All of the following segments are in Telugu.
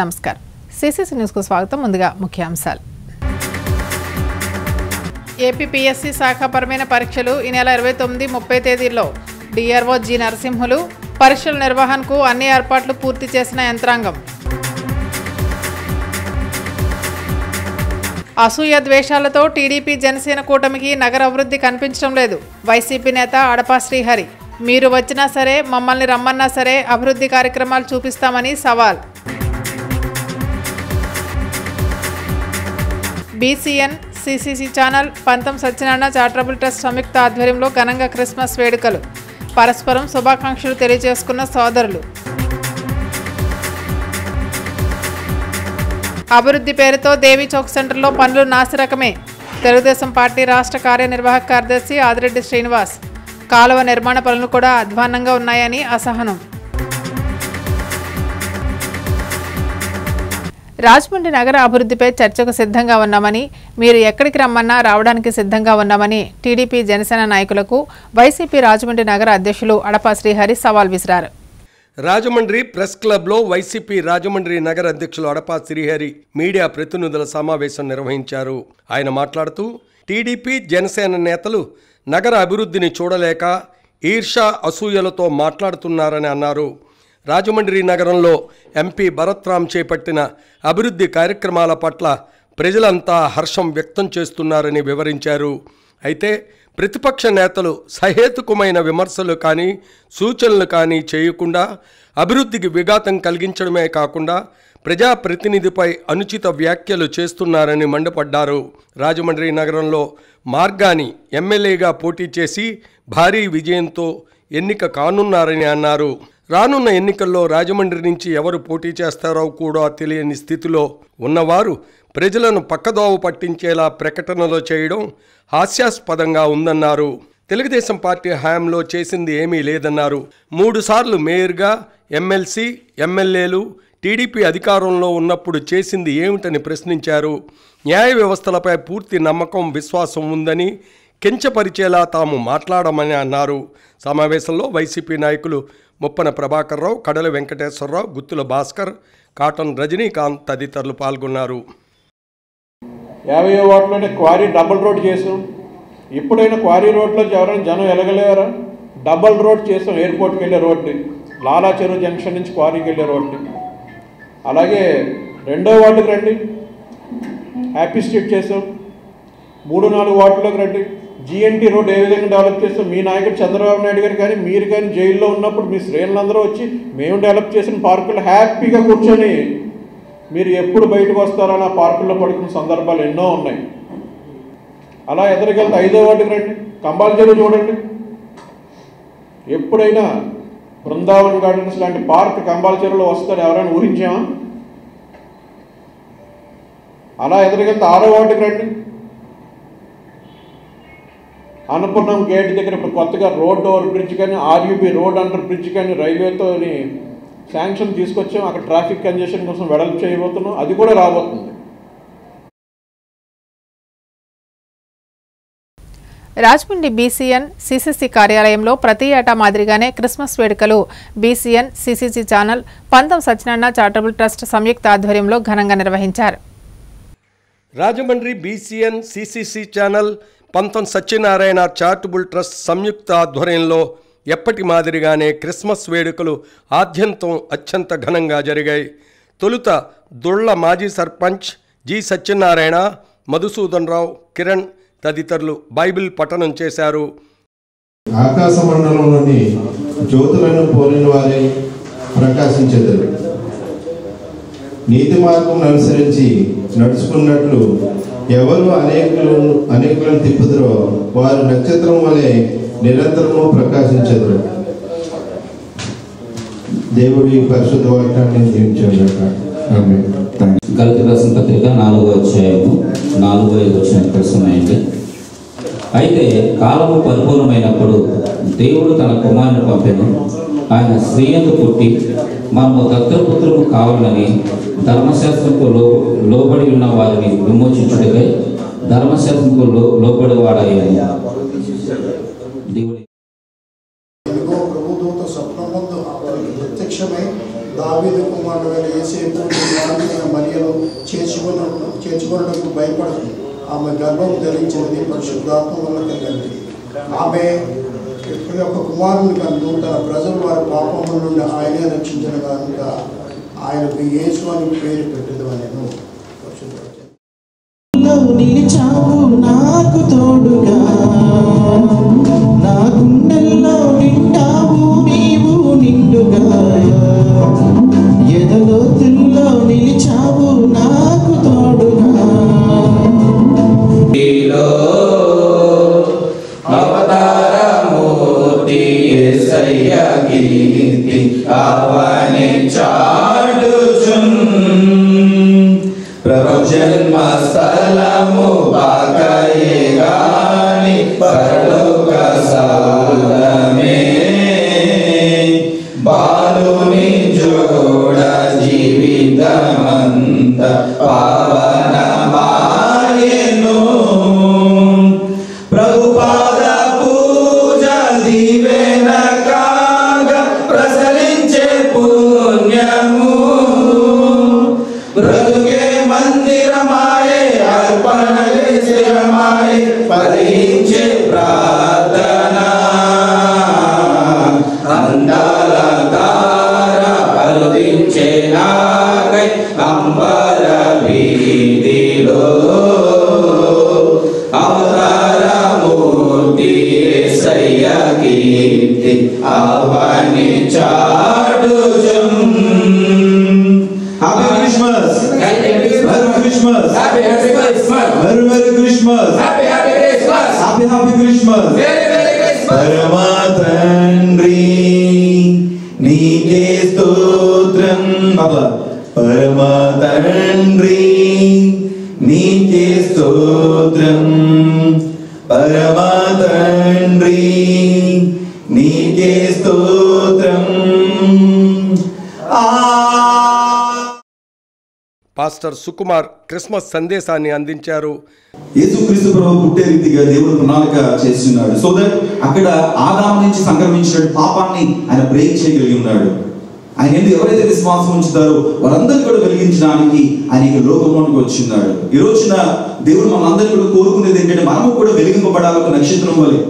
నమస్కారం. సిసిసి న్యూస్కు స్వాగతం. ముందుగా ముఖ్యాంశాలు. ఏపీపీఎస్సీ శాఖాపరమైన పరీక్షలు ఈ నెల 29-30 తేదీల్లో డిఆర్ఓ జి నరసింహులు. పరీక్షల నిర్వహణకు అన్ని ఏర్పాట్లు పూర్తి చేసిన యంత్రాంగం. అసూయ ద్వేషాలతో టీడీపీ జనసేన కూటమికి నగర అభివృద్ధి కనిపించడం లేదు. వైసీపీ నేత అడపా శ్రీహరి. మీరు వచ్చినా సరే, మమ్మల్ని రమ్మన్నా సరే అభివృద్ధి కార్యక్రమాలు చూపిస్తామని సవాల్. బీసీఎన్ సిసిసి ఛానల్ పంతం సత్యనారాయణ చారిటబుల్ ట్రస్ట్ సంయుక్త ఆధ్వర్యంలో ఘనంగా క్రిస్మస్ వేడుకలు. పరస్పరం శుభాకాంక్షలు తెలియజేసుకున్న సోదరులు. అభివృద్ధి పేరుతో దేవి చౌక్ సెంటర్లో పనులు నాసిరకమే. తెలుగుదేశం పార్టీ రాష్ట్ర కార్యనిర్వాహక కార్యదర్శి ఆదిరెడ్డి శ్రీనివాస్. కాలువ నిర్మాణ పనులు కూడా అధ్వాన్నంగా ఉన్నాయని అసహనం. రాజమండ్రి నగర అభివృద్ధిపై చర్చకు సిద్ధంగా ఉన్నామని, మీరు ఎక్కడికి రమ్మన్నా రావడానికి సిద్ధంగా ఉన్నామని టీడీపీ జనసేన నాయకులకు వైసీపీ రాజమండ్రి నగర అధ్యక్షులు అడపా శ్రీహరి సవాల్ విసిరారు. రాజమండ్రి ప్రెస్ క్లబ్లో వైసీపీ రాజమండ్రి నగర అధ్యక్షులు అడపా శ్రీహరి మీడియా ప్రతినిధుల సమావేశం నిర్వహించారు. ఆయన మాట్లాడుతూ టీడీపీ జనసేన నేతలు నగర అభివృద్ధిని చూడలేక ఈర్షా అసూయలతో మాట్లాడుతున్నారని అన్నారు. రాజమండ్రి నగరంలో ఎంపీ భరత్ రామ్ చేపట్టిన అభివృద్ధి కార్యక్రమాల పట్ల ప్రజలంతా హర్షం వ్యక్తం చేస్తున్నారని వివరించారు. అయితే ప్రతిపక్ష నేతలు సహేతుకమైన విమర్శలు కానీ సూచనలు కానీ చేయకుండా అభివృద్ధికి విఘాతం కలిగించడమే కాకుండా ప్రజాప్రతినిధిపై అనుచిత వ్యాఖ్యలు చేస్తున్నారని మండిపడ్డారు. రాజమండ్రి నగరంలో మార్గాని ఎమ్మెల్యేగా పోటీ చేసి భారీ విజయంతో ఎన్నిక కానున్నారని అన్నారు. రానున్న ఎన్నికల్లో రాజమండ్రి నుంచి ఎవరు పోటీ చేస్తారో కూడా తెలియని స్థితిలో ఉన్నవారు ప్రజలను పక్కదోవ పట్టించేలా ప్రకటనలు చేయడం హాస్యాస్పదంగా ఉందన్నారు. తెలుగుదేశం పార్టీ హయాంలో చేసింది ఏమీ లేదన్నారు. 3 సార్లు మేయర్గా, ఎమ్మెల్సీ, ఎమ్మెల్యేలు టీడీపీ అధికారంలో ఉన్నప్పుడు చేసింది ఏమిటని ప్రశ్నించారు. న్యాయ వ్యవస్థలపై పూర్తి నమ్మకం, విశ్వాసం ఉందని కించపరిచేలా తాము మాట్లాడమని అన్నారు. సమావేశంలో వైసీపీ నాయకులు ముప్పన ప్రభాకర్ రావు, కడల వెంకటేశ్వరరావు, గుత్తుల భాస్కర్, కాటన్ రజనీకాంత్ తదితరులు పాల్గొన్నారు. 50 వార్డులోనే క్వారీ డబుల్ రోడ్ చేసాం. ఇప్పుడైనా క్వారీ రోడ్లో ఎవరైనా జనం ఎలగలేరా? డబుల్ రోడ్ చేసాం. ఎయిర్పోర్ట్కి వెళ్ళే రోడ్ని, లాలా చెరువు జంక్షన్ నుంచి క్వారీకి వెళ్ళే రోడ్ని. అలాగే 2వ వార్డుకి రండి, హ్యాపీ స్ట్రీట్ చేసాం. 3-4 వార్డులోకి రండి, జీఎన్టీ రోడ్ ఏ విధంగా డెవలప్ చేస్తాం. మీ నాయకుడు చంద్రబాబు నాయుడు గారు కానీ మీరు కానీ జైల్లో ఉన్నప్పుడు మీ శ్రేణులందరూ వచ్చి మేము డెవలప్ చేసిన పార్కులు హ్యాపీగా కూర్చొని మీరు ఎప్పుడు బయటకు వస్తారో ఆ పార్కుల్లో పడుకున్న సందర్భాలు ఎన్నో ఉన్నాయి. అలా ఎదురుకెళ్తే 5వ వార్డుకి రండి, కంబాల చెరువు చూడండి. ఎప్పుడైనా బృందావన్ గార్డెన్స్ లాంటి పార్క్ కంబాల చెరువులో వస్తారని ఎవరైనా ఊహించామా? అలా ఎదురుకెళ్తే 6వ వార్డుకి రండి, అన్నపూర్ణం గేట్ దగ్గర ఇప్పుడు కొత్తగా రోడ్ ఓవర్ బ్రిడ్జ్ కానీ, ఆర్యూబీ రోడ్ అండర్ బ్రిడ్జ్ కానీ రైల్వేతో శాంక్షన్ తీసుకొచ్చాం. అక్కడ ట్రాఫిక్ కంజెషన్ కోసం వెడల్పు చేయబోతున్నాం, అది కూడా రాబోతుంది. రాజమండ్రి బీసీఎన్ సిసిసి కార్యాలయంలో ప్రతి ఏటా మాదిరిగానే క్రిస్మస్ వేడుకలు బీసీఎన్ సిసిసి ఛానల్ పంతం సత్యనారాయణ చారిటబుల్ ట్రస్ట్ సంయుక్త ఆధ్వర్యంలో ఘనంగా నిర్వహించారు. రాజమండ్రి బీసీఎన్ సిసిసి ఛానల్ పంతం సత్యనారాయణ చారిటబుల్ ట్రస్ట్ సంయుక్త ఆధ్వర్యంలో ఎప్పటి మాదిరిగానే క్రిస్మస్ వేడుకలు ఆద్యంతం అత్యంత ఘనంగా జరిగాయి. తొలుత దుళ్ల మాజీ సర్పంచ్ జి సత్యనారాయణ, మధుసూదన్ రావు, కిరణ్ తదితరులు బైబిల్ పఠనం చేశారు. ఆకాశ మండలంలోని జ్యోతులను పోలిన వారే ప్రకాశించెదరు. నీతి మార్గం అనుసరించి నడుచుకున్నట్లు ఎవరు అనేకులను తిప్పుదురో వారు నక్షత్రం వలె నిరంతరము ప్రకాశించెదరు. దేవుడి పరిశుద్ధ వాక్యాన్ని దీవించాడు. గలతీ రాసిన పత్రిక 4వ అధ్యాయము 4-5 వచనం ప్రశ్నమైంది. అయితే కాలము పరిపూర్ణమైనప్పుడు దేవుడు తన కుమారుని పంపెను. ఆయన స్త్రీ యందు పుట్టి మనము దత్తపుత్రులు కావాలని ధర్మశాస్త్రంకు లోబడి ఉన్న వారిని విమోచించుటకై ధర్మశాస్త్రంకు లోబడివాడయ్యాను. దేవుడి ప్రభుత్వంతో స్వప్నమందు ప్రత్యక్షమై దావీదు కుమారుడైన యేసే చేతులను మరియను చేర్చుకున్నకు భయపడదు. ఆమె గర్భం ధరించినది పరిశుద్ధాత్మ వల్ల కలిగింది. ఆమె యొక్క కుమారుని కన్ను తన ప్రజలు వారి పాపముల నుండి ఆయనే రక్షించిన కనుక ఆయనకు యేసు అని పేరు పెట్టదు అనేను. నిలిచావు నాకు తోడుగా, నా గుండెల్లో నిండావు నీవు నిండుగా, ఎదలోతుల్లో నిలిచావు నాకు తోడుగా. అవతారమూర్తి యేసయ్య కీర్తి అవని చాటుచున్ ప్రభు జన్మ స్థలము బాకయే గాని పరలోక సాలమే బాలుని జోడ జీవితమంత పావనమాయెను. ప్రభుపాద పూజ దీవెన కాగా ప్రసరించే పుణ్యము బ్రతుకే మందిరమాయే అర్పణలే స్థిరమాయే ఫలించే ప్రార్థన అందాల తార అరుదించే నాకై అంబర వీధిలో అవతారమూర్తి యేసయ్య కీర్తి అవని చాటుచున్. Happy Christmas! Merry Christmas! Happy Christmas! Merry Christmas! Happy Christmas! Happy Christmas! Merry Christmas! పరమా తండ్రి నీకే స్తోత్రం. పరమా తండ్రి నీకే స్తోత్రం. పరమా తండ్రి నీకే స్తోత్రం. పాస్టర్ సుకుమార్ క్రిస్మస్ సందేశాన్ని అందించారు. యేసుక్రీస్తు ప్రభు పుట్టే రీతిగా దేవుడు ప్రణాళిక చేస్తున్నాడు. సో దట్ అక్కడ ఆదాము నుంచి సంక్రమించిన పాపాన్ని ఆయన బ్రేక్ చేయగలిగి ఉన్నాడు. ఆయన ఎందుకు ఎవరైతే విశ్వాసం ఉంచుతారో వారందరూ కూడా వెలిగించడానికి ఆయన లోకంలోనికి వచ్చిన్నాడు. ఈ రోజున దేవుడు మనందరినీ కూడా కోరుకునేది ఏంటంటే మనము కూడా వెలిగింపబడాలి ఒక నక్షత్రం వలె.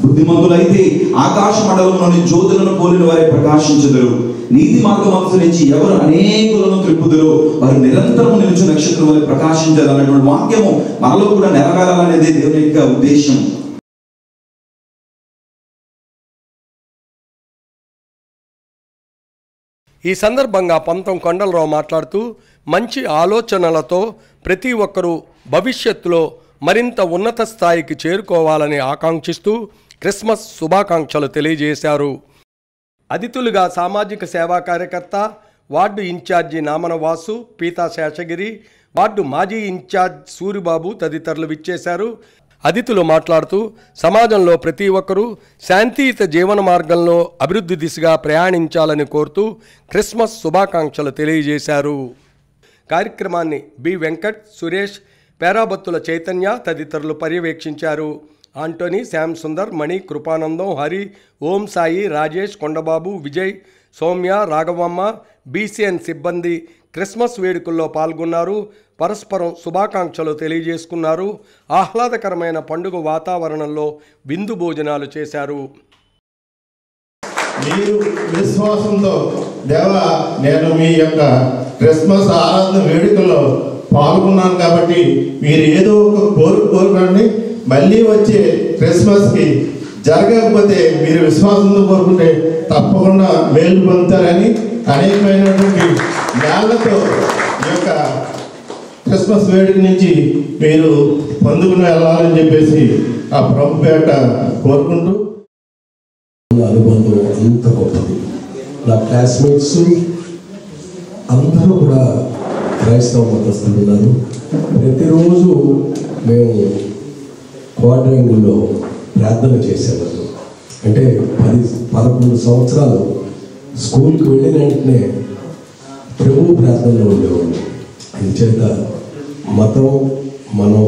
బుద్ధిమంతులైతే ఆకాశ మండలంలోని జ్యోతులను పోలిన వారే ప్రకాశించదురు. నీతి మార్గం అనుసరించి ఎవరు అనేకులను త్రిప్పుదురో వారు నిరంతరం నిలిచి నక్షత్రం వలె ప్రకాశించారు అన్నటువంటి వాక్యము మనలో కూడా నెరవేరాలనేదే దేవుని యొక్క ఉద్దేశం. ఈ సందర్భంగా పంతం కొండలరావు మాట్లాడుతూ మంచి ఆలోచనలతో ప్రతి ఒక్కరూ భవిష్యత్తులో మరింత ఉన్నత స్థాయికి చేరుకోవాలని ఆకాంక్షిస్తూ క్రిస్మస్ శుభాకాంక్షలు తెలియజేశారు. అతిథులుగా సామాజిక సేవా కార్యకర్త, ward incharge Namana Vasu, Peetha Seshagiri, ward మాజీ ఇన్ఛార్జ్ సూరిబాబు తదితరులు విచ్చేశారు. అతిథులు మాట్లాడుతూ సమాజంలో ప్రతి ఒక్కరూ శాంతియుత జీవన మార్గంలో అభివృద్ధి దిశగా ప్రయాణించాలని కోరుతూ క్రిస్మస్ శుభాకాంక్షలు తెలియజేశారు. కార్యక్రమాన్ని బి వెంకట్, సురేష్, పేరాబత్తుల చైతన్య తదితరులు పర్యవేక్షించారు. ఆంటోనీ, శ్యామ్ సుందర్, మణి, కృపానందం, హరి, ఓం సాయి, రాజేష్, కొండబాబు, విజయ్, సౌమ్య, రాఘవమ్మ, బీసీఎన్ సిబ్బంది క్రిస్మస్ వేడుకల్లో పాల్గొన్నారు. పరస్పరం శుభాకాంక్షలు తెలియజేసుకున్నారు. ఆహ్లాదకరమైన పండుగ వాతావరణంలో విందు భోజనాలు చేశారు. మీరు విశ్వాసంతో దేవా నేను మీ యొక్క క్రిస్మస్ ఆరాధన వేడుకల్లో పాల్గొన్నాను కాబట్టి మీరు ఏదో ఒక కోరుకోండి, మళ్ళీ వచ్చే క్రిస్మస్కి జరగకపోతే మీరు విశ్వాసంతో కోరుకుంటే తప్పకుండా మేలు పొందుతారని అనేకమైనటువంటి జ్ఞానంతో ఈ యొక్క క్రిస్మస్ వేడుక నుంచి మీరు పొందుకుని వెళ్ళాలని చెప్పేసి ఆ ప్రభు పేట కోరుకుంటూ అనుబంధం అంత గొప్పది. నా క్లాస్మేట్స్ అందరూ కూడా క్రైస్తవ మతస్థులు ఉన్నారు. ప్రతిరోజు మేము క్వార్టరింగ్లో ప్రార్థన చేసేవారు. అంటే 10-11 సంవత్సరాలు స్కూల్కి వెళ్ళిన వెంటనే ప్రభు ప్రార్థనలో ఉండేవాళ్ళు. అందుచేత మతం మనం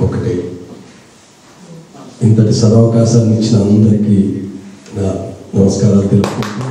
ఒకటే. ఇంతటి సదవకాశాన్ని ఇచ్చిన అందరికీ నా నమస్కారాలు తెలుపుకుంటూ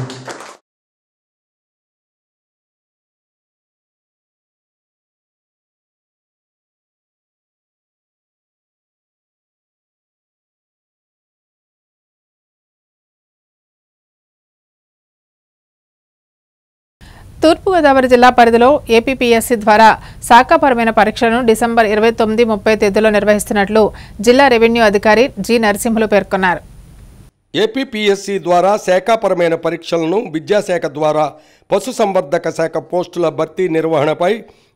తూర్పుగోదావరి జిల్లా పరిధిలో ఏపీపీఎస్సీ ద్వారా శాఖాపరమైన పరీక్షలను డిసెంబర్ 29-30 తేదీలో నిర్వహిస్తున్నట్లు జిల్లా రెవెన్యూ అధికారి జి నరసింహులు పేర్కొన్నారు. ఏపీపీఎస్సీ ద్వారా శాఖాపరమైన పరీక్షలను విద్యాశాఖ ద్వారా పశుసంవర్ధక శాఖ పోస్టుల భర్తీ నిర్వహణపై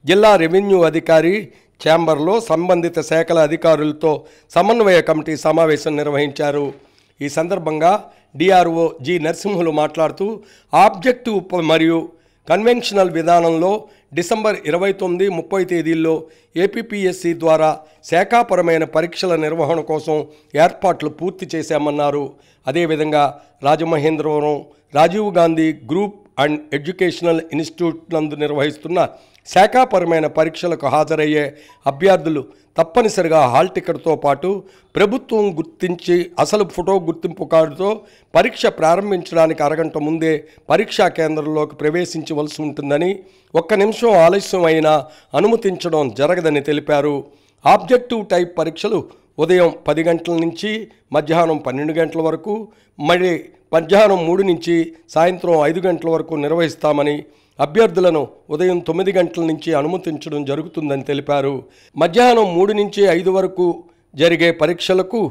జిల్లా రెవెన్యూ అధికారి ఛాంబర్లో సంబంధిత శాఖల అధికారులతో సమన్వయ కమిటీ సమావేశం నిర్వహించారు. ఈ సందర్భంగా డిఆర్ఓ జి నరసింహులు మాట్లాడుతూ ఆబ్జెక్టివ్ మరియు కన్వెన్షనల్ విధానంలో డిసెంబర్ 29-30 తేదీల్లో ఏపీపీఎస్సీ ద్వారా శాఖాపరమైన పరీక్షల నిర్వహణ కోసం ఏర్పాట్లు పూర్తి చేశామన్నారు. అదేవిధంగా Rajamahendravaram Rajiv Gandhi group and educational institute నందు నిర్వహిస్తున్న శాఖాపరమైన పరీక్షలకు హాజరయ్యే అభ్యర్థులు తప్పనిసరిగా హాల్ టికెట్తో పాటు ప్రభుత్వం గుర్తించి అసలు ఫోటో గుర్తింపు కార్డుతో పరీక్ష ప్రారంభించడానికి అరగంట ముందే పరీక్షా కేంద్రంలోకి ప్రవేశించవలసి ఉంటుందని, ఒక్క నిమిషం ఆలస్యం అయినా అనుమతించడం జరగదని తెలిపారు. ఆబ్జెక్టివ్ టైప్ పరీక్షలు ఉదయం 10 గంటల నుంచి మధ్యాహ్నం 12 గంటల వరకు, మళ్ళీ మధ్యాహ్నం 3 నుంచి సాయంత్రం 5 గంటల వరకు నిర్వహిస్తామని, అభ్యర్థులను ఉదయం 9 గంటల నుంచి అనుమతించడం జరుగుతుందని తెలిపారు. మధ్యాహ్నం 3 నుంచి 5 వరకు జరిగే పరీక్షలకు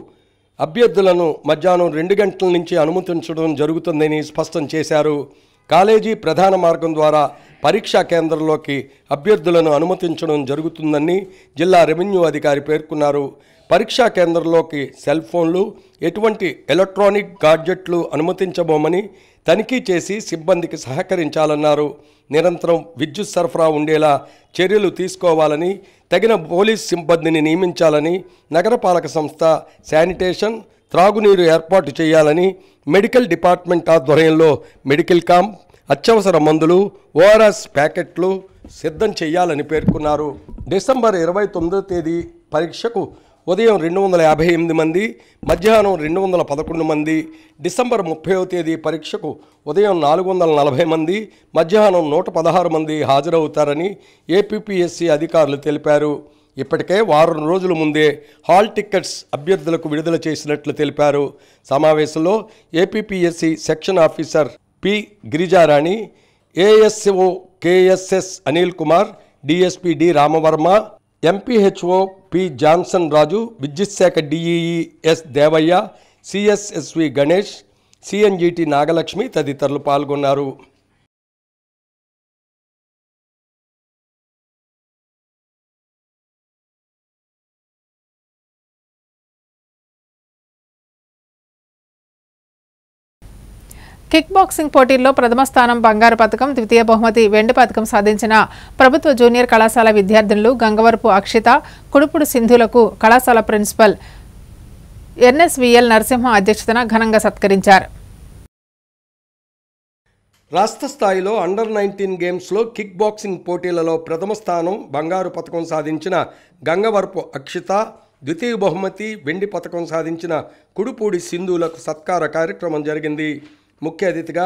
అభ్యర్థులను మధ్యాహ్నం 2 గంటల నుంచి అనుమతించడం జరుగుతుందని స్పష్టం చేశారు. కాలేజీ ప్రధాన మార్గం ద్వారా పరీక్షా కేంద్రంలోకి అభ్యర్థులను అనుమతించడం జరుగుతుందని జిల్లా రెవెన్యూ అధికారి పేర్కొన్నారు. పరీక్షా కేంద్రంలోకి సెల్ ఫోన్లు, ఎటువంటి ఎలక్ట్రానిక్ గాడ్జెట్లు అనుమతించబోమని తనిఖీ చేసి సిబ్బందికి సహకరించాలన్నారు. నిరంతరం విద్యుత్ సరఫరా ఉండేలా చర్యలు తీసుకోవాలని, తగిన పోలీస్ సిబ్బందిని నియమించాలని, నగరపాలక సంస్థ శానిటేషన్, త్రాగునీరు ఏర్పాటు చేయాలని, మెడికల్ డిపార్ట్మెంట్ ఆధ్వర్యంలో మెడికల్ క్యాంప్, అత్యవసర మందులు, ఓఆర్ఎస్ ప్యాకెట్లు సిద్ధం చేయాలని పేర్కొన్నారు. డిసెంబర్ 29వ తేదీ పరీక్షకు ఉదయం 258 మంది, మధ్యాహ్నం 211 మంది, డిసెంబర్ 30వ తేదీ పరీక్షకు ఉదయం 440 మంది, మధ్యాహ్నం 116 మంది హాజరవుతారని ఏపీపీఎస్సీ అధికారులు తెలిపారు. ఇప్పటికే వారం రోజుల ముందే హాల్ టికెట్స్ అభ్యర్థులకు విడుదల చేసినట్లు తెలిపారు. సమావేశంలో APPSC section officer P Girijarani, ASO KSS Anil Kumar, DSP D Ramavarma, MPHO P Johnson Raju, విద్యుత్ శాఖ DEE S Devaiah, CSSV Ganesh, CNGT Nagalakshmi తదితరులు పాల్గొన్నారు. కిక్ బాక్సింగ్ పోటీల్లో ప్రథమ స్థానం బంగారు పథకం, ద్వితీయ బహుమతి వెండి పథకం సాధించిన ప్రభుత్వ జూనియర్ కళాశాల విద్యార్థినులు గంగవరపు అక్షిత, కుడుపుడు సింధులకు కళాశాల ప్రిన్సిపల్ ఎన్ఎస్విఎల్ నరసింహ అధ్యక్షతన ఘనంగా సత్కరించారు. రాష్ట్ర స్థాయిలో అండర్ 19 గేమ్స్లో కిక్ బాక్సింగ్ పోటీలలో ప్రథమ స్థానం బంగారు పథకం సాధించిన గంగవరపు అక్షిత, ద్వితీయ బహుమతి వెండి పథకం సాధించిన కుడుపూడి సింధులకు సత్కార కార్యక్రమం జరిగింది. ముఖ్య అతిథిగా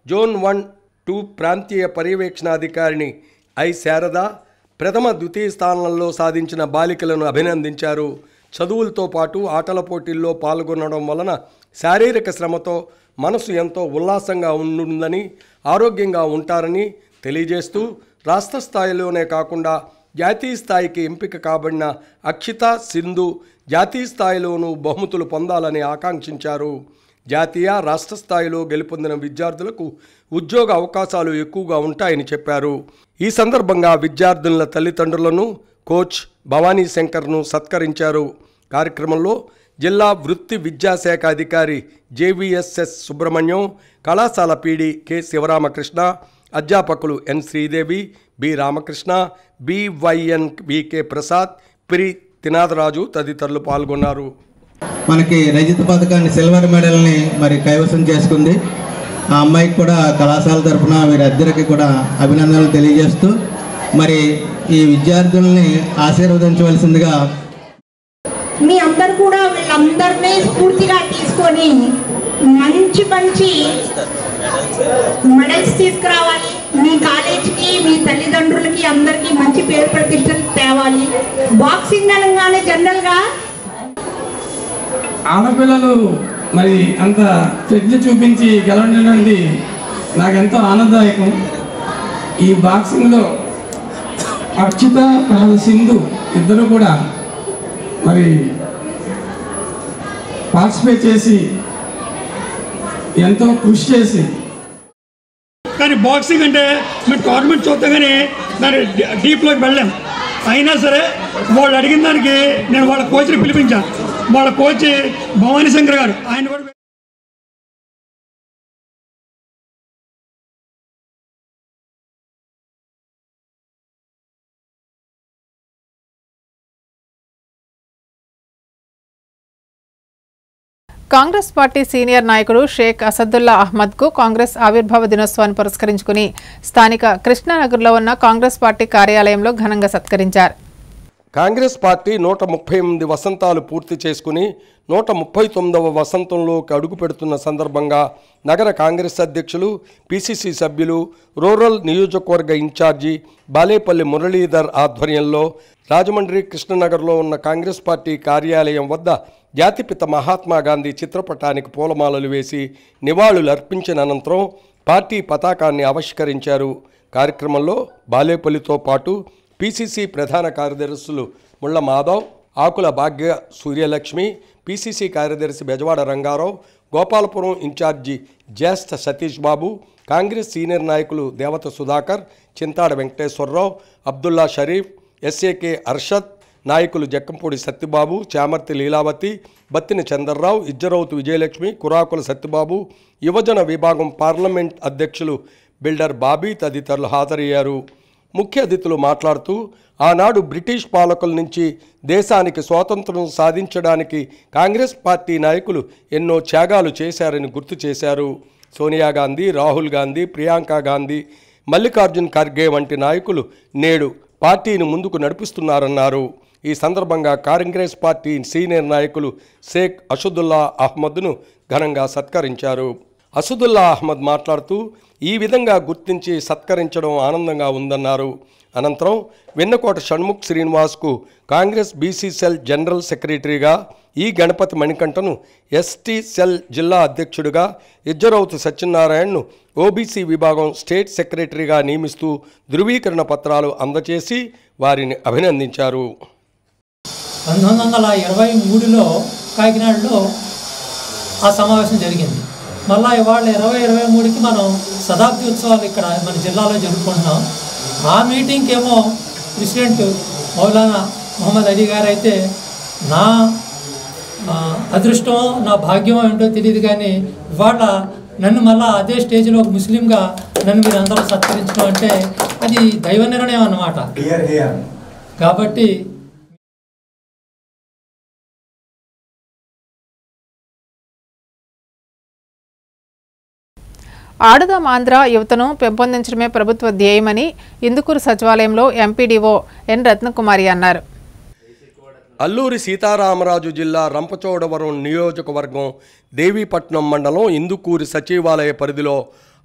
జోన్ 1-2 ప్రాంతీయ పర్యవేక్షణాధికారిని ఐ శారద ప్రథమ ద్వితీయ స్థానంలో సాధించిన బాలికలను అభినందించారు. చదువులతో పాటు ఆటల పోటీల్లో పాల్గొనడం వలన శారీరక శ్రమతో మనసు ఎంతో ఉల్లాసంగా ఉంటుందని, ఆరోగ్యంగా ఉంటారని తెలియజేస్తూ రాష్ట్ర స్థాయిలోనే కాకుండా జాతీయ స్థాయికి ఎంపిక కాబడిన అక్షిత, సింధు జాతీయ స్థాయిలోనూ బహుమతులు పొందాలని ఆకాంక్షించారు. జాతీయ, రాష్ట్ర స్థాయిలో గెలుపొందిన విద్యార్థులకు ఉద్యోగ అవకాశాలు ఎక్కువగా ఉంటాయని చెప్పారు. ఈ సందర్భంగా విద్యార్థుల తల్లిదండ్రులను కోచ్ భవానీ శంకర్ను సత్కరించారు. కార్యక్రమంలో జిల్లా వృత్తి విద్యాశాఖ అధికారి జేవీఎస్ఎస్ సుబ్రహ్మణ్యం, కళాశాల పీడీ కె శివరామకృష్ణ, అధ్యాపకులు ఎన్ శ్రీదేవి, బి రామకృష్ణ, బివైఎన్ వికే ప్రసాద్, ప్రి తినాదరాజు తదితరులు పాల్గొన్నారు. మనకి రజిత పథకాన్ని సిల్వర్ మెడల్ని మరి కైవసం చేసుకుంది. ఆ అమ్మాయికి కూడా కళాశాల తరఫున వీరిద్దరికి కూడా అభినందనలు తెలియజేస్తూ మరి ఈ విద్యార్థుల్ని ఆశీర్వదించవలసిందిగా మీ అందరు కూడా వీళ్ళందరినీ స్ఫూర్తిగా తీసుకొని మంచి మంచి మెడల్స్ తీసుకురావాలి. మీ కాలేజీకి, మీ తల్లిదండ్రులకి అందరికీ మంచి పేరు ప్రతిష్టలు తేవాలి. బాక్సింగ్ అనగానే జనరల్గా ఆడపిల్లలు మరి అంత ప్రజ్ఞ చూపించి గెలవడం నాకెంతో ఆనందదాయకం. ఈ బాక్సింగ్లో అక్షిత సింధు ఇద్దరు కూడా మరి పార్టిసిపేట్ చేసి ఎంతో కృషి చేసి, కానీ బాక్సింగ్ అంటే మేము టోర్నమెంట్ చూద్దాం కానీ దాని డీప్లోకి వెళ్ళాం. అయినా సరే వాళ్ళు అడిగిన దానికి నేను వాళ్ళ కోచ్ని పిలిపించాను. వాళ్ళ కోచ్ భవానీ శంకర్ గారు, ఆయన కూడా కాంగ్రెస్ పార్టీ సీనియర్ నాయకుడు షేక్ అసదుల్లా అహ్మద్కు కాంగ్రెస్ ఆవిర్భావ దినోత్సవాన్ని పురస్కరించుకుని స్థానిక కృష్ణానగర్లో ఉన్న కాంగ్రెస్ పార్టీ కార్యాలయంలో ఘనంగా సత్కరించారు. కాంగ్రెస్ పార్టీ 138 వసంతాలు పూర్తి చేసుకుని 139వ వసంతంలోకి అడుగు పెడుతున్న సందర్భంగా నగర కాంగ్రెస్ అధ్యక్షులు, పిసిసి సభ్యులు, రూరల్ నియోజకవర్గ ఇన్ఛార్జి బాలేపల్లి మురళీధర్ ఆధ్వర్యంలో రాజమండ్రి కృష్ణనగర్లో ఉన్న కాంగ్రెస్ పార్టీ కార్యాలయం వద్ద జాతిపిత మహాత్మా గాంధీ చిత్రపటానికి పూలమాలలు వేసి నివాళులు అర్పించిన అనంతరం పార్టీ పతాకాన్ని ఆవిష్కరించారు. కార్యక్రమంలో బాలేపల్లితో పాటు పిసిసి ప్రధాన కార్యదర్శులు ముళ్ళ మాధవ్, ఆకుల భాగ్య సూర్యలక్ష్మి, పిసిసి కార్యదర్శి బెజవాడ రంగారావు, గోపాలపురం ఇన్ఛార్జి జ్యేష్ఠ సతీష్ బాబు, కాంగ్రెస్ సీనియర్ నాయకులు దేవత సుధాకర్, చింతాడ వెంకటేశ్వరరావు, అబ్దుల్లా షరీఫ్, ఎస్ఏకే అర్షద్, నాయకులు జక్కంపూడి సత్యబాబు, చామర్తి లీలావతి, బత్తిని చందర్రావు, ఇజ్జరౌతు విజయలక్ష్మి, కురాకుల సత్యబాబు, యువజన విభాగం పార్లమెంట్ అధ్యక్షులు బిల్డర్ బాబీ తదితరులు హాజరయ్యారు. ముఖ్య అతిథులు మాట్లాడుతూ ఆనాడు బ్రిటిష్ పాలకుల నుంచి దేశానికి స్వాతంత్రం సాధించడానికి కాంగ్రెస్ పార్టీ నాయకులు ఎన్నో త్యాగాలు చేశారని గుర్తు చేశారు. సోనియా గాంధీ, రాహుల్ గాంధీ, ప్రియాంక గాంధీ, మల్లికార్జున్ ఖర్గే వంటి నాయకులు నేడు పార్టీని ముందుకు నడిపిస్తున్నారన్నారు. ఈ సందర్భంగా కాంగ్రెస్ పార్టీ సీనియర్ నాయకులు షేక్ అసదుల్లా అహ్మద్ను ఘనంగా సత్కరించారు. అసదుల్లా అహ్మద్ మాట్లాడుతూ ఈ విధంగా గుర్తించి సత్కరించడం ఆనందంగా ఉందన్నారు. అనంతరం వెన్నకోట షణ్ముఖ్ శ్రీనివాస్కు కాంగ్రెస్ బీసీ సెల్ జనరల్ సెక్రటరీగా, ఈ గణపతి మణికంఠను ఎస్టీ సెల్ జిల్లా అధ్యక్షుడిగా, ఇజ్జరౌతు సత్యనారాయణను ఓబీసీ విభాగం స్టేట్ సెక్రటరీగా నియమిస్తూ ధృవీకరణ పత్రాలు అందజేసి వారిని అభినందించారు. 1923లో కాకినాడలో ఆ సమావేశం జరిగింది. మళ్ళీ ఇవాళ 2023కి మనం శతాబ్ది ఉత్సవాలు ఇక్కడ మన జిల్లాలో జరుపుకుంటున్నాం. ఆ మీటింగ్కి ఏమో ప్రెసిడెంట్ మౌలానా మొహమ్మద్ అలీ గారు అయితే నా అదృష్టం, నా భాగ్యం ఏంటో తెలియదు, కానీ ఇవాళ నన్ను మళ్ళీ అదే స్టేజ్లో ఒక ముస్లింగా నన్ను మీరు అందరూ సత్కరించడం అంటే అది దైవ నిర్ణయం అన్నమాట. కాబట్టి ఆడుదాం ఆంధ్ర యువతను పెంపొందించడమే ప్రభుత్వ ధ్యేయమని ఇందుకూరు సచివాలయంలో ఎంపీడీఓ ఎన్ రత్నకుమారి అన్నారు. అల్లూరి సీతారామరాజు జిల్లా రంపచోడవరం నియోజకవర్గం దేవీపట్నం మండలం ఇందుకూరి సచివాలయ పరిధిలో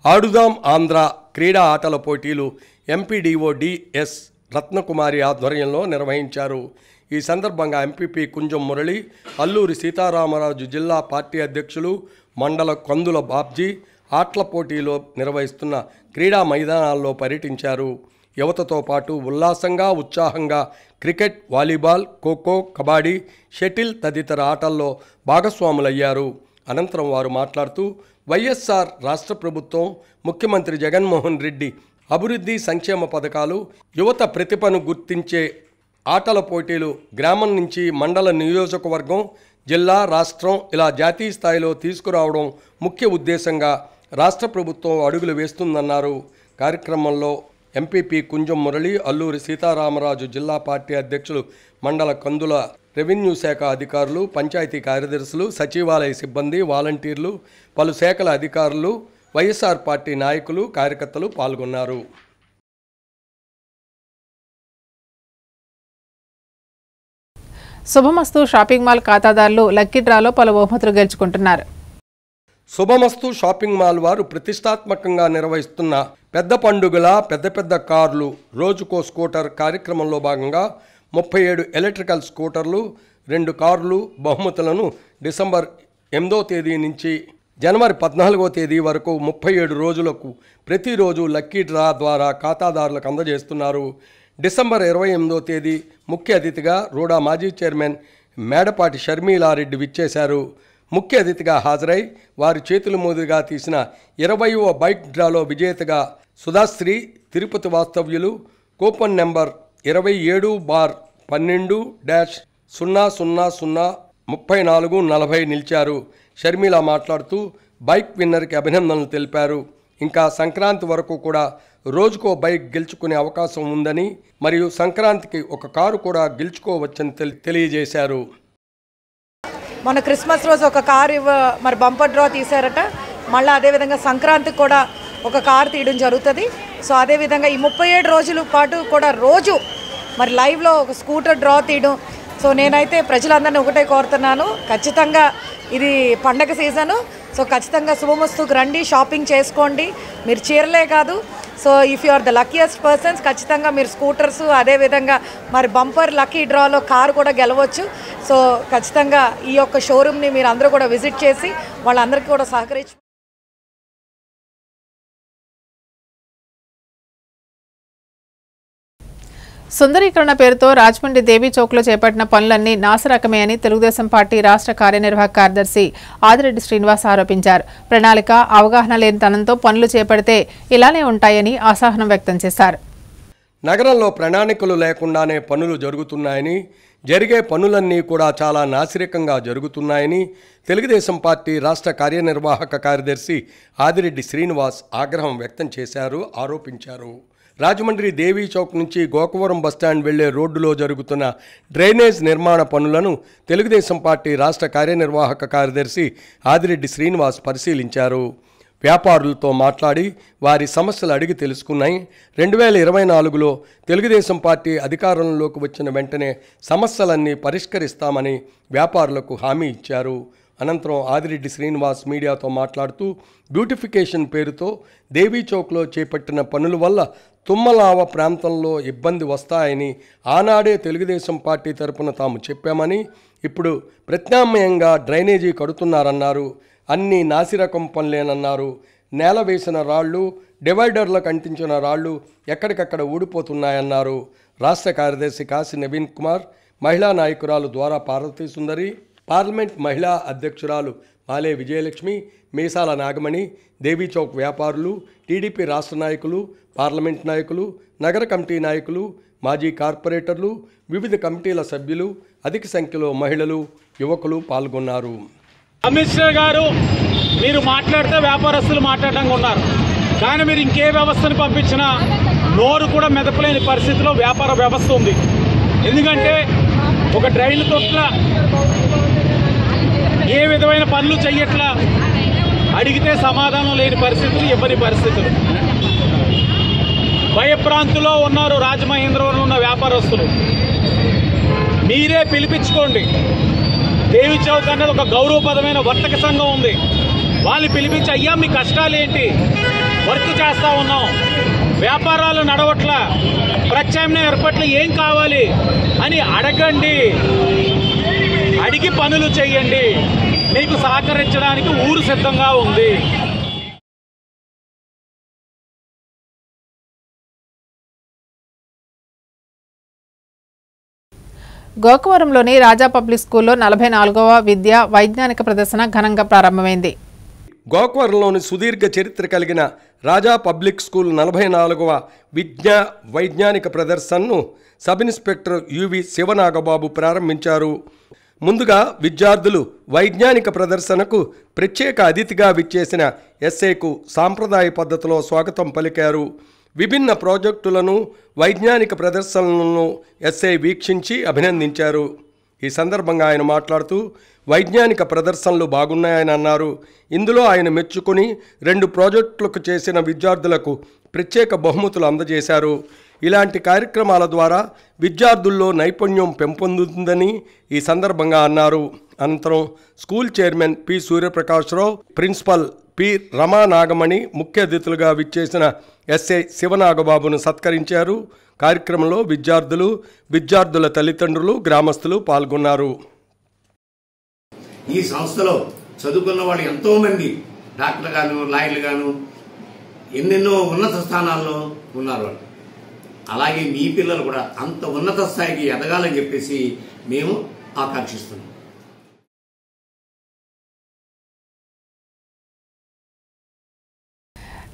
ఆడుదాం ఆంధ్ర క్రీడా ఆటల పోటీలు ఎంపీడీఓ డిఎస్ రత్నకుమారి ఆధ్వర్యంలో నిర్వహించారు. ఈ సందర్భంగా ఎంపీపీ కుంజం మురళి, అల్లూరి సీతారామరాజు జిల్లా పార్టీ అధ్యక్షులు మండల కందుల బాబ్జీ ఆటల పోటీలో నిర్వహిస్తున్న క్రీడా మైదానాల్లో పర్యటించారు. యువతతో పాటు ఉల్లాసంగా, ఉత్సాహంగా cricket, volleyball, kho kho, kabaddi, shuttle తదితర ఆటల్లో భాగస్వాములయ్యారు. అనంతరం వారు మాట్లాడుతూ వైఎస్ఆర్ రాష్ట్ర ప్రభుత్వం, ముఖ్యమంత్రి జగన్మోహన్ రెడ్డి అభివృద్ధి సంక్షేమ పథకాలు, యువత ప్రతిభను గుర్తించే ఆటల పోటీలు గ్రామం నుంచి మండల, నియోజకవర్గం, జిల్లా, రాష్ట్రం ఇలా జాతీయ స్థాయిలో తీసుకురావడం ముఖ్య ఉద్దేశంగా రాష్ట్ర ప్రభుత్వం అడుగులు వేస్తుందన్నారు. కార్యక్రమంలో ఎంపీపీ కుంజం మురళి, అల్లూరి సీతారామరాజు జిల్లా పార్టీ అధ్యక్షులు మండల కందుల, రెవెన్యూ శాఖ అధికారులు, పంచాయతీ కార్యదర్శులు, సచివాలయ సిబ్బంది, వాలంటీర్లు, పలు శాఖల అధికారులు, వైఎస్ఆర్ పార్టీ నాయకులు, కార్యకర్తలు పాల్గొన్నారు. శుభమస్తు షాపింగ్ మాల్ ఖాతాదారులు లక్కీ డ్రాలో పలు బహుమతులు గెలుచుకుంటున్నారు. శుభమస్తు షాపింగ్ మాల్ వారు ప్రతిష్టాత్మకంగా నిర్వహిస్తున్న పెద్ద పండుగల పెద్ద కార్లు, రోజుకో స్కూటర్ కార్యక్రమంలో భాగంగా 37 ఎలక్ట్రికల్ స్కూటర్లు, 2 కార్లు బహుమతులను డిసెంబర్ 8వ తేదీ నుంచి జనవరి 14వ తేదీ వరకు 37 రోజులకు ప్రతిరోజు లక్కీ డ్రా ద్వారా ఖాతాదారులకు అందజేస్తున్నారు. డిసెంబర్ 28వ తేదీ ముఖ్య అతిథిగా రూడా మాజీ చైర్మన్ మేడపాటి షర్మిలారెడ్డి విచ్చేశారు. ముఖ్య అతిథిగా హాజరై వారి చేతుల మీదుగా తీసిన 20వ బైక్ డ్రాలో విజేతగా సుధాశ్రీ తిరుపతి వాస్తవ్యులు కూపన్ నెంబర్ 27-12-00003440 నిలిచారు. షర్మిల మాట్లాడుతూ బైక్ విన్నర్కి అభినందనలు తెలిపారు. ఇంకా సంక్రాంతి వరకు కూడా రోజుకో బైక్ గెలుచుకునే అవకాశం ఉందని మరియు సంక్రాంతికి ఒక కారు కూడా గెలుచుకోవచ్చని తెలియజేశారు. మొన్న క్రిస్మస్ రోజు ఒక కారు మరి బంపర్ డ్రా తీశారట. మళ్ళీ అదేవిధంగా సంక్రాంతికి కూడా ఒక కారు తీయడం జరుగుతుంది. సో అదేవిధంగా ఈ 37 రోజుల పాటు కూడా రోజు మరి లైవ్లో ఒక స్కూటర్ డ్రా తీయడం. సో నేనైతే ప్రజలందరినీ ఒకటే కోరుతున్నాను, ఖచ్చితంగా ఇది పండగ సీజను. సో ఖచ్చితంగా శుభమస్తుకు రండి, షాపింగ్ చేసుకోండి. మీరు చీరలే కాదు, so if you are the luckiest persons ఖచ్చితంగా మీరు స్కూటర్స్ అదేవిధంగా మరి బంపర్ లక్కీ డ్రాలో కారు కూడా గెలవచ్చు. సో ఖచ్చితంగా ఈ యొక్క షోరూమ్ని మీరు అందరూ కూడా విజిట్ చేసి వాళ్ళందరికీ కూడా సహకరించి సుందరీకరణ పేరుతో రాజమండ్రి దేవీ చౌక్లో చేపట్టిన పనులన్నీ నాసిరకమే అని తెలుగుదేశం పార్టీ రాష్ట్ర కార్యనిర్వాహక కార్యదర్శి ఆదిరెడ్డి శ్రీనివాస్ ఆరోపించారు. ప్రణాళిక అవగాహన లేని తనంతో పనులు చేపడితే ఇలానే ఉంటాయని అసహనం వ్యక్తం చేశారు. నగరంలో ప్రణాళికలు లేకుండానే పనులు జరుగుతున్నాయని, జరిగే పనులన్నీ కూడా చాలా నాసిరకంగా జరుగుతున్నాయని తెలుగుదేశం పార్టీ రాష్ట్ర కార్యనిర్వాహక కార్యదర్శి ఆదిరెడ్డి శ్రీనివాస్ ఆగ్రహం వ్యక్తం చేశారు, ఆరోపించారు. రాజమండ్రి దేవీ చౌక్ నుంచి గోకవరం బస్టాండ్ వెళ్లే రోడ్డులో జరుగుతున్న డ్రైనేజ్ నిర్మాణ పనులను తెలుగుదేశం పార్టీ రాష్ట్ర కార్యనిర్వాహక కార్యదర్శి ఆదిరెడ్డి శ్రీనివాస్ పరిశీలించారు. వ్యాపారులతో మాట్లాడి వారి సమస్యలు అడిగి తెలుసుకున్నాయి. 2024లో తెలుగుదేశం పార్టీ అధికారంలోకి వచ్చిన వెంటనే సమస్యలన్నీ పరిష్కరిస్తామని వ్యాపారులకు హామీ ఇచ్చారు. అనంతరం ఆదిరెడ్డి శ్రీనివాస్ మీడియాతో మాట్లాడుతూ బ్యూటిఫికేషన్ పేరుతో దేవీ చౌక్లో చేపట్టిన పనుల వల్ల తుమ్మలావ ప్రాంతంలో ఇబ్బంది వస్తాయని ఆనాడే తెలుగుదేశం పార్టీ తరపున తాము చెప్పామని, ఇప్పుడు ప్రత్యామ్నాయంగా డ్రైనేజీ కడుతున్నారన్నారు. అన్నీ నాసిరకం పనులేనన్నారు. నేల వేసిన రాళ్లు, డివైడర్లకు అంటించిన రాళ్లు ఎక్కడికక్కడ ఊడిపోతున్నాయన్నారు. రాష్ట్ర కార్యదర్శి కాశీ నవీన్ కుమార్, మహిళా నాయకురాలు ద్వారా పార్వతీ సుందరి, పార్లమెంట్ మహిళా అధ్యక్షురాలు మాలే విజయలక్ష్మి, మీసాల నాగమణి, దేవీ చౌక్ వ్యాపారులు, టీడీపీ రాష్ట్ర నాయకులు, పార్లమెంట్ నాయకులు, నగర కమిటీ నాయకులు, మాజీ కార్పొరేటర్లు, వివిధ కమిటీల సభ్యులు, అధిక సంఖ్యలో మహిళలు, యువకులు పాల్గొన్నారు. అమిత్ షా గారు మీరు మాట్లాడితే వ్యాపారస్తులు మాట్లాడడానికి ఉన్నారు, కానీ మీరు ఇంకే వ్యవస్థను పంపించినా నోరు కూడా మెదపలేని పరిస్థితిలో వ్యాపార వ్యవస్థ ఉంది. ఎందుకంటే ఒక డ్రైన్ తొట్ల ఏ విధమైన పనులు చెయ్యట్లా, అడిగితే సమాధానం లేని పరిస్థితులు, ఇవ్వని పరిస్థితులు. భయప్రాంతిలో ఉన్నారు రాజమహేంద్రవరం ఉన్న వ్యాపారస్తులు. మీరే పిలిపించుకోండి. దేవీ చౌక్ అనేది ఒక గౌరవపదమైన వర్తక సంఘం ఉంది. వాళ్ళని పిలిపించి, అయ్యా మీ కష్టాలు ఏంటి, వర్క్ చేస్తా ఉన్నాం, వ్యాపారాలు నడవట్ల, ప్రత్యామ్నాయ ఏర్పాట్లు ఏం కావాలి అని అడగండి. అడిగి పనులు చేయండి. మీకు సహకరించడానికి ఊరు సిద్ధంగా ఉంది. గోకవరంలోని రాజా పబ్లిక్ స్కూల్లో 44వ విద్యా వైజ్ఞానిక ప్రదర్శన ఘనంగా ప్రారంభమైంది. గోకవరంలోని సుదీర్ఘ చరిత్ర కలిగిన రాజా పబ్లిక్ స్కూల్ 44వ విద్యా వైజ్ఞానిక ప్రదర్శనను సబ్ ఇన్స్పెక్టర్ యువి శివనాగబాబు ప్రారంభించారు. ముందుగా విద్యార్థులు వైజ్ఞానిక ప్రదర్శనకు ప్రత్యేక అతిథిగా విచ్చేసిన ఎస్ఏకు సాంప్రదాయ పద్ధతిలో స్వాగతం పలికారు. విభిన్న ప్రాజెక్టులను, వైజ్ఞానిక ప్రదర్శనలను ఎస్ఐ వీక్షించి అభినందించారు. ఈ సందర్భంగా ఆయన మాట్లాడుతూ వైజ్ఞానిక ప్రదర్శనలు బాగున్నాయని అన్నారు. ఇందులో ఆయన మెచ్చుకుని 2 ప్రాజెక్టులకు చేసిన విద్యార్థులకు ప్రత్యేక బహుమతులు అందజేశారు. ఇలాంటి కార్యక్రమాల ద్వారా విద్యార్థుల్లో నైపుణ్యం పెంపొందుతుందని ఈ సందర్భంగా అన్నారు. అనంతరం school chairman P Suryaprakashrao, principal P Rama Nagamani ముఖ్య అతిథులుగా విచ్చేసిన ఎస్ఐ శివనాగబాబును సత్కరించారు. కార్యక్రమంలో విద్యార్థులు, విద్యార్థుల తల్లిదండ్రులు, గ్రామస్తులు పాల్గొన్నారు. ఈ సంస్థలో చదువుకున్న వాళ్ళు ఎంతోమంది డాక్టర్లు గాను లాయర్లు గాను ఎన్నెన్నో ఉన్నత స్థానాల్లో ఉన్నారు వాళ్ళు. అలాగే మీ పిల్లలు కూడా అంత ఉన్నత స్థాయికి ఎదగాలని చెప్పేసి మేము ఆకాంక్షిస్తున్నాం.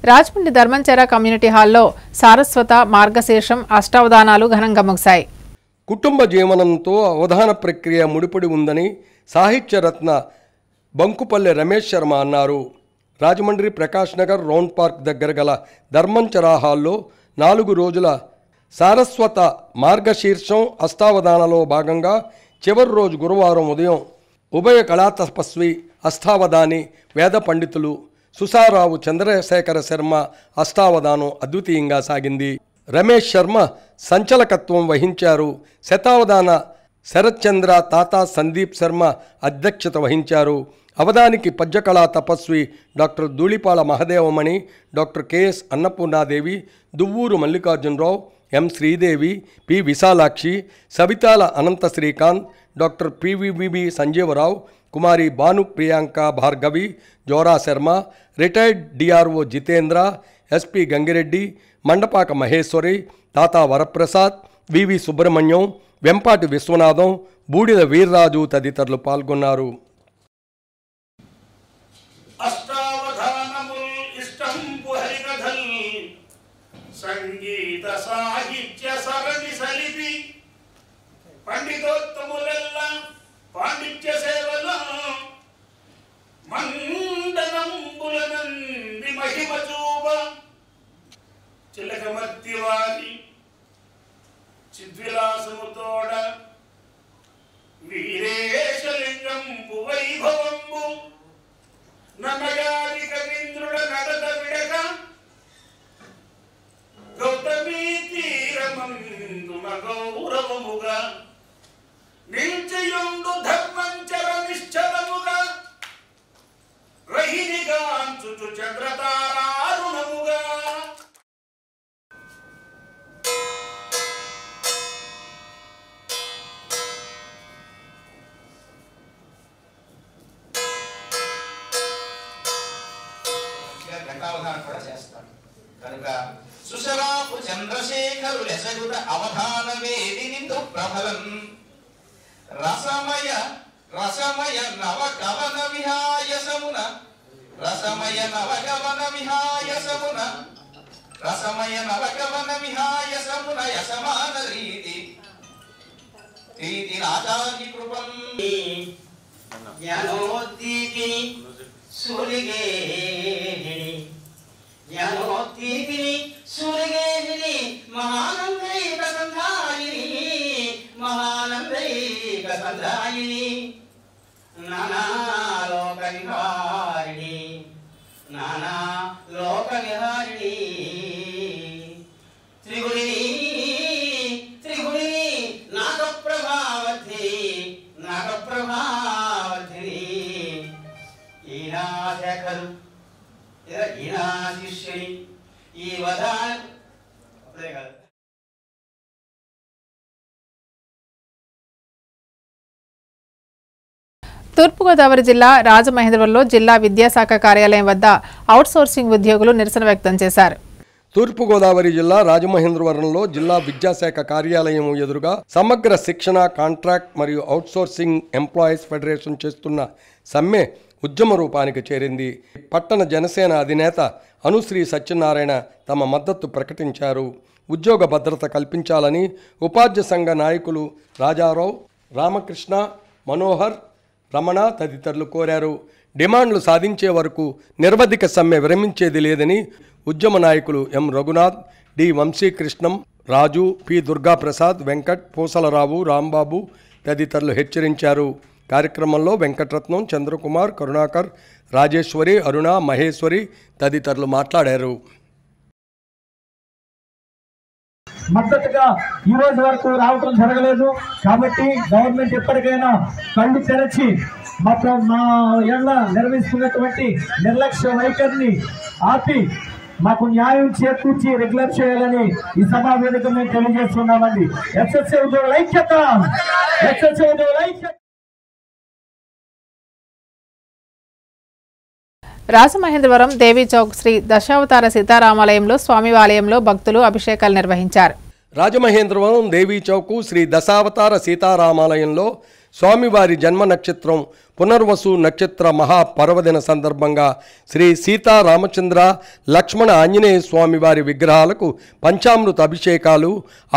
రాజమండ్రి ధర్మంచెర కమ్యూనిటీ హాల్లో సారస్వత మార్గశీర్షం అష్టావధానాలు ఘనంగా ముగిశాయి. కుటుంబ జీవనంతో అవధాన ప్రక్రియ ముడిపడి ఉందని సాహిత్యరత్న బంకుపల్లె రమేష్ శర్మ అన్నారు. రాజమండ్రి ప్రకాష్ నగర్ రౌండ్ పార్క్ దగ్గర గల ధర్మంచెర హాల్లో 4 రోజుల సారస్వత మార్గశీర్షం అష్టావధానలో భాగంగా చివరి రోజు గురువారం ఉదయం ఉభయ కళా తపస్వి అష్టావధాని వేద పండితులు సుసారావు చంద్రశేఖర శర్మ అష్టావధానం అద్వితీయంగా సాగింది. రమేష్ శర్మ సంచలకత్వం వహించారు. శతావధాన శరత్చంద్ర తాతా సందీప్ శర్మ అధ్యక్షత వహించారు. అవధానికి పద్యకళా తపస్వి doctor Dhulipala Mahadevamani, doctor KS Annapurnadevi, Duvvuru Mallikarjunarao, M Sridevi, P Visalakshi, Savitala Anantha Srikanth, doctor PVB Sanjeevarao, Kumari Bhanu Priyanka Bhargavi, Jora Sharma, retired DRO Jitendra, SP Gangireddy, Mandapaka Maheswari, Tata Varaprasad, వివి సుబ్రహ్మణ్యం, వెంపాటి విశ్వనాథం, బూడిద వీర్రాజు తదితరులు పాల్గొన్నారు. సంగీత సాహిత్య సరణి సలిపి పండితోత్తములెల్ల పాండిత్య సేవలో మండనంబులనంది మహిమ చూప చిలకమర్తి వారి చిద్విలాసముతోడ వీరేశలింగంపు వైభవంబు నన్నగారి కవీంద్రుడ నడత విడక గౌతమీ తీరమందున గౌరవముగా నిల్చయుండు ధర్మంచర నిశ్చలముగా రహినిగాంచుచు చంద్రతారారుణముగా ఘటావధానం కూడా చేస్తాడు కనుక సుశరాపు చంద్రశేఖరు లెసగుట అవధాన వేది నిందు ప్రభలం రసమయ రసమయ నవకవన విహాయసమున రసమయ నవకవన విహాయసమున రసమయ నవకవన విహాయసమున యసమాన రీతి రీతి రాజాది కృపం జ్ఞానోద్దీపిని సూలిగేహిని జ్ఞానోద్దీపిని సూలిగేహిని మహానందైక సంధాయిని మహానందైక సంధాయిని నానాలోక విహారిణి నానాలోక విహారిణి త్రిగుణిని త్రిగుణిని నాగప్రభావధిని నాగప్రభావధిని ఈనా శేఖరు ఈనా శిష్యుని ఈ వధాన తూర్పుగోదావరి జిల్లా రాజమహేంద్రవరంలో జిల్లా విద్యాశాఖ కార్యాలయం వద్ద అవుట్సోర్సింగ్ ఉద్యోగులు నిరసన వ్యక్తం చేశారు. తూర్పుగోదావరి జిల్లా రాజమహేంద్రవరంలో జిల్లా విద్యాశాఖ కార్యాలయం ఎదురుగా సమగ్ర శిక్షణ కాంట్రాక్ట్ మరియు అవుట్సోర్సింగ్ ఎంప్లాయీస్ ఫెడరేషన్ చేస్తున్న సమ్మె ఉద్యమ రూపానికి చేరింది. పట్టణ జనసేన అధినేత అనుశ్రీ సత్యనారాయణ తమ మద్దతు ప్రకటించారు. ఉద్యోగ భద్రత కల్పించాలని ఉపాధ్యాయ సంఘ నాయకులు రాజారావు, రామకృష్ణ, మనోహర్, రమణ తదితరులు కోరారు. డిమాండ్లు సాధించే వరకు నిరవధిక సమ్మె విరమించేది లేదని ఉద్యమ నాయకులు ఎం రఘునాథ్, డి వంశీకృష్ణం, రాజు, పి దుర్గాప్రసాద్, వెంకట్, పూసలరావు, రాంబాబు తదితరులు హెచ్చరించారు. కార్యక్రమంలో వెంకటరత్నం, చంద్రకుమార్, కరుణాకర్, రాజేశ్వరి, అరుణ, మహేశ్వరి తదితరులు మాట్లాడారు. మద్దతుగా ఈ రోజు వరకు రావటం జరగలేదు. కాబట్టి గవర్నమెంట్ ఎప్పటికైనా కళ్ళు తెరచి మాత్రం మా ఏళ్ళ నిర్వహిస్తున్నటువంటి నిర్లక్ష్య వైఖరిని ఆపి మాకు న్యాయం చేకూర్చి రెగ్యులర్ చేయాలని ఈ సభా వేదిక మేము తెలియజేస్తున్నామండి. ఎస్ఎస్సీ ఉద్యోగుల ఐక్యత, ఎస్ఎస్సీ ఉద్యోగుల ఐక్యత. రాజమహేంద్రవరం దేవీ చౌక్ శ్రీ దశావతార సీతారామాలయంలో స్వామివాలయంలో భక్తులు అభిషేకాలు నిర్వహించారు. రాజమహేంద్రవరం దేవీ చౌకు శ్రీ దశావతార సీతారామాలయంలో స్వామివారి జన్మ నక్షత్రం పునర్వసు నక్షత్ర మహాపర్వదిన సందర్భంగా శ్రీ సీతారామచంద్ర లక్ష్మణ ఆంజనేయ స్వామివారి విగ్రహాలకు పంచామృత అభిషేకాలు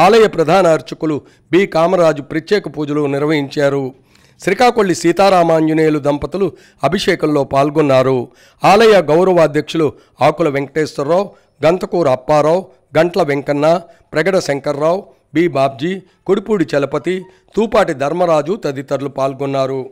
ఆలయ ప్రధాన అర్చకులు బి కామరాజు ప్రత్యేక పూజలు నిర్వహించారు. శ్రీకాకుళి సీతారామాంజనేయులు దంపతులు అభిషేకంలో పాల్గొన్నారు. ఆలయ గౌరవాధ్యక్షులు ఆకుల వెంకటేశ్వరరావు, గంతకూరు అప్పారావు, గంట్ల వెంకన్న, ప్రగడ శంకర్రావు, బి బాబ్జీ, కొడిపూడి చలపతి, తూపాటి ధర్మరాజు తదితరులు పాల్గొన్నారు.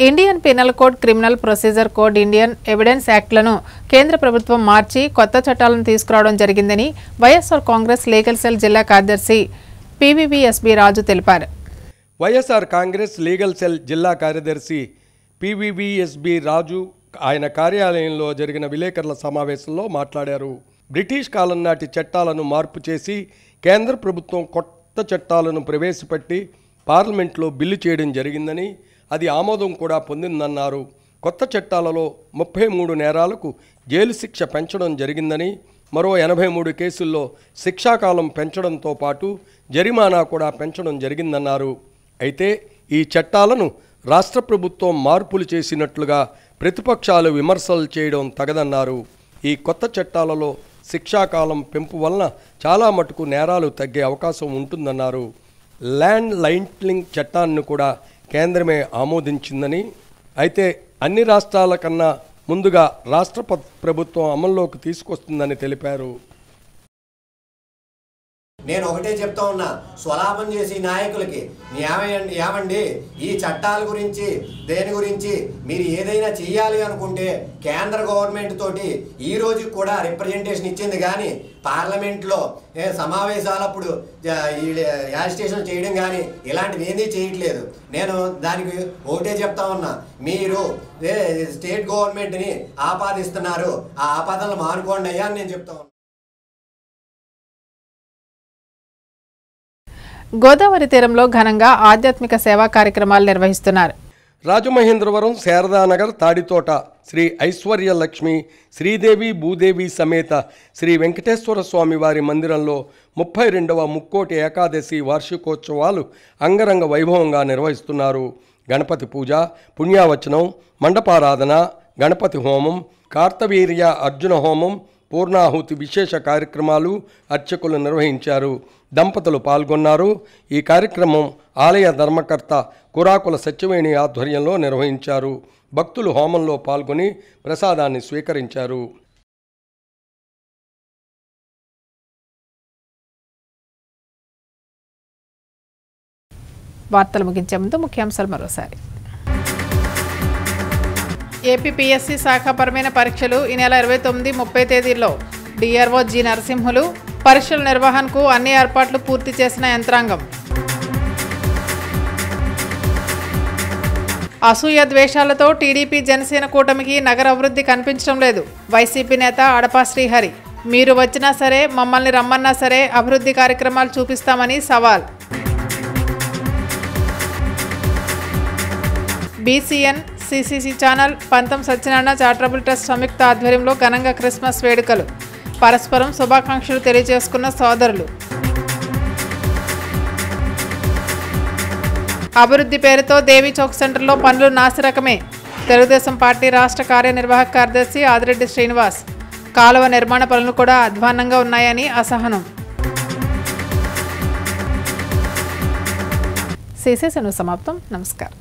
Indian penal code, criminal procedure code, Indian evidence యాక్ట్లను కేంద్ర ప్రభుత్వం మార్చి కొత్త చట్టాలను తీసుకురావడం జరిగిందని వైఎస్ఆర్ కాంగ్రెస్ లీగల్ సెల్ జిల్లా కార్యదర్శి పివివిఎస్బి రాజు తెలిపారు. వైఎస్ఆర్ కాంగ్రెస్ లీగల్ సెల్ జిల్లా కార్యదర్శి పివివిఎస్బి రాజు ఆయన కార్యాలయంలో జరిగిన విలేకరుల సమావేశంలో మాట్లాడారు. బ్రిటిష్ కాలం నాటి చట్టాలను మార్పు చేసి కేంద్ర ప్రభుత్వం కొత్త చట్టాలను ప్రవేశపెట్టి పార్లమెంట్లో బిల్లు చేయడం జరిగిందని, అది ఆమోదం కూడా పొందిందన్నారు. కొత్త చట్టాలలో 33 నేరాలకు జైలు శిక్ష పెంచడం జరిగిందని, మరో 83 కేసుల్లో శిక్షాకాలం పెంచడంతో పాటు జరిమానా కూడా పెంచడం జరిగిందన్నారు. అయితే ఈ చట్టాలను రాష్ట్ర ప్రభుత్వం మార్పులు చేసినట్లుగా ప్రతిపక్షాలు విమర్శలు చేయడం తగదన్నారు. ఈ కొత్త చట్టాలలో శిక్షాకాలం పెంపు వలన చాలా మటుకు నేరాలు తగ్గే అవకాశం ఉంటుందన్నారు. ల్యాండ్ లైంట్లింగ్ చట్టాన్ని కూడా కేంద్రమే ఆమోదించిందని, అయితే అన్ని రాష్ట్రాల కన్నా ముందుగా రాష్ట్ర ప్రభుత్వం అమల్లోకి తీసుకొస్తుందని తెలిపారు. నేను ఒకటే చెప్తా ఉన్నా, స్వలాభం చేసి నాయకులకి ఏమండి ఈ చట్టాల గురించి దేని గురించి మీరు ఏదైనా చెయ్యాలి అనుకుంటే కేంద్ర గవర్నమెంట్ తోటి ఈ రోజు కూడా రిప్రజెంటేషన్ ఇచ్చింది, కానీ పార్లమెంట్లో సమావేశాలప్పుడు యాజిటేషన్ చేయడం కానీ ఇలాంటివి ఏదీ చేయట్లేదు. నేను దానికి ఒకటే చెప్తా ఉన్నా, మీరు స్టేట్ గవర్నమెంట్ని ఆపాదిస్తున్నారు, ఆ ఆపాదనలు మానుకోండి అయ్యా అని నేను చెప్తా ఉన్నా. గోదావరి తీరంలో ఘనంగా ఆధ్యాత్మిక సేవా కార్యక్రమాలు నిర్వహిస్తున్నారు. రాజమహేంద్రవరం శారదానగర్ తాడితోట శ్రీ ఐశ్వర్యలక్ష్మి శ్రీదేవి భూదేవి సమేత శ్రీ వెంకటేశ్వర స్వామి వారి మందిరంలో 32వ ముక్కోటి ఏకాదశి వార్షికోత్సవాలు అంగరంగ వైభవంగా నిర్వహిస్తున్నారు. గణపతి పూజ, పుణ్యావచనం, మండపారాధన, గణపతి హోమం, కార్తవీర్య అర్జున హోమం, పూర్ణాహుతి విశేష కార్యక్రమాలు అర్చకులు నిర్వహించారు. దంపతులు పాల్గొన్నారు. ఈ కార్యక్రమం ఆలయ ధర్మకర్త కురాకుల సత్యవేణి ఆధ్వర్యంలో నిర్వహించారు. భక్తులు హోమంలో పాల్గొని ప్రసాదాన్ని స్వీకరించారు. వార్తలు ముగించే ముందు ముఖ్యాంశాలు మరోసారి. ఏపీపీఎస్సీ శాఖాపరమైన పరీక్షలు ఈ నెల 29, 30 తేదీల్లో డిఆర్ఓ జి నరసింహులు. పరీక్షల నిర్వహణకు అన్ని ఏర్పాట్లు పూర్తి చేసిన యంత్రాంగం. అసూయ ద్వేషాలతో టీడీపీ జనసేన కూటమికి నగర అభివృద్ధి కనిపించడం లేదు. వైసీపీ నేత అడపా శ్రీహరి. మీరు వచ్చినా సరే, మమ్మల్ని రమ్మన్నా సరే అభివృద్ధి కార్యక్రమాలు చూపిస్తామని సవాల్. బీసీఎన్ సిసిసి ఛానల్ పంతం సత్యనారాయణ చారిటబుల్ ట్రస్ట్ సంయుక్త ఆధ్వర్యంలో ఘనంగా క్రిస్మస్ వేడుకలు. పరస్పరం శుభాకాంక్షలు తెలియజేసుకున్న సోదరులు. అభివృద్ధి పేరుతో దేవీ చౌక్ సెంటర్లో పనులు నాసిరకమే. తెలుగుదేశం పార్టీ రాష్ట్ర కార్యనిర్వాహక కార్యదర్శి ఆదిరెడ్డి శ్రీనివాస్. కాలువ నిర్మాణ పనులు కూడా అధ్వాన్నంగా ఉన్నాయని అసహనం. సిసిసి సమాప్తం. నమస్కారం.